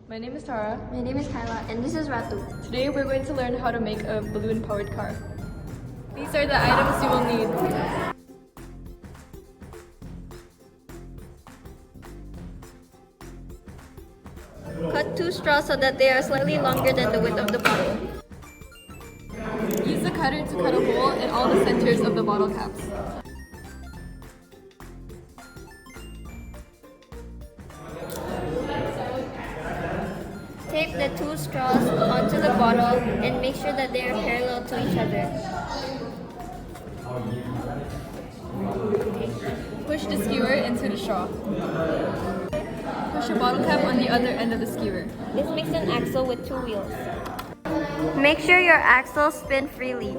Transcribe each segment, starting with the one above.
My name is Tara. My name is Kayla, and this is Ratu. Today we're going to learn how to make a balloon-powered car. These are the items you will need. Cut 2 straws so that they are slightly longer than the width of the bottle. Use the cutter to cut a hole in all the centers of the bottle caps. Tape the 2 straws onto the bottle and make sure that they are parallel to each other. Push the skewer into the straw. Push a bottle cap on the other end of the skewer. This makes an axle with 2 wheels. Make sure your axles spin freely.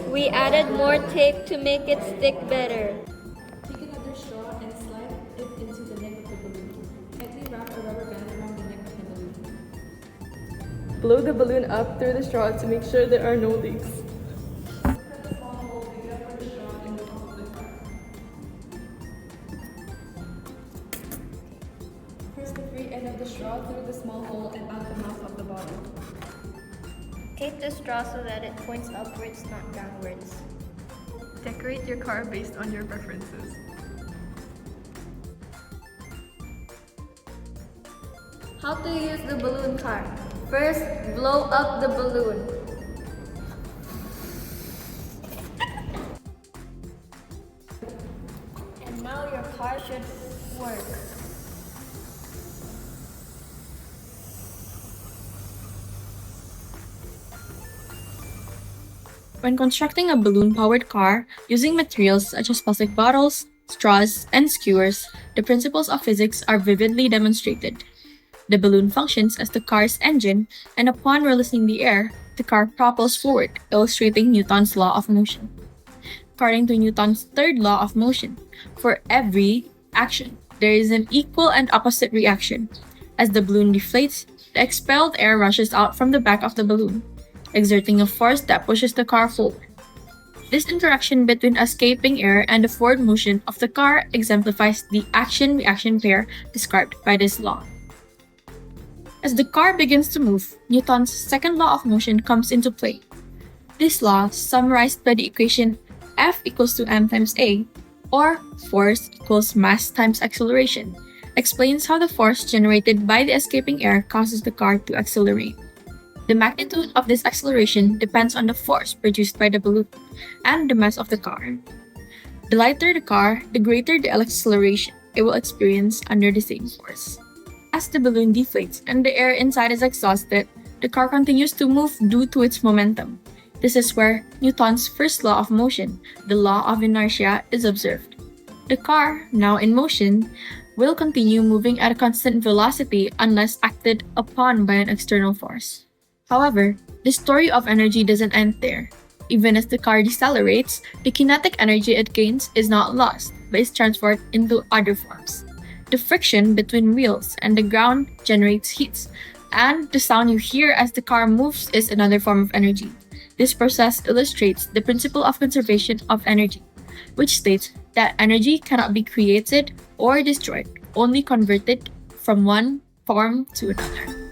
We added more tape to make it stick better. Take another straw and slide it into the neck of the balloon. Tightly wrap a rubber band around the neck of the balloon. Blow the balloon up through the straw to make sure there are no leaks. Press the free end of the straw through the small hole and out the mouth of the bottle. Tape the straw so that it points upwards, not downwards. Decorate your car based on your preferences. How to use the balloon car. First, blow up the balloon. And now your car should work. When constructing a balloon-powered car, using materials such as plastic bottles, straws, and skewers, the principles of physics are vividly demonstrated. The balloon functions as the car's engine, and upon releasing the air, the car propels forward, illustrating Newton's law of motion. According to Newton's third law of motion, for every action, there is an equal and opposite reaction. As the balloon deflates, the expelled air rushes out from the back of the balloon, exerting a force that pushes the car forward. This interaction between escaping air and the forward motion of the car exemplifies the action-reaction pair described by this law. As the car begins to move, Newton's second law of motion comes into play. This law, summarized by the equation F equals to m times a, or force equals mass times acceleration, explains how the force generated by the escaping air causes the car to accelerate. The magnitude of this acceleration depends on the force produced by the balloon and the mass of the car. The lighter the car, the greater the acceleration it will experience under the same force. As the balloon deflates and the air inside is exhausted, the car continues to move due to its momentum. This is where Newton's first law of motion, the law of inertia, is observed. The car, now in motion, will continue moving at a constant velocity unless acted upon by an external force. However, the story of energy doesn't end there. Even as the car decelerates, the kinetic energy it gains is not lost, but is transferred into other forms. The friction between wheels and the ground generates heat, and the sound you hear as the car moves is another form of energy. This process illustrates the principle of conservation of energy, which states that energy cannot be created or destroyed, only converted from one form to another.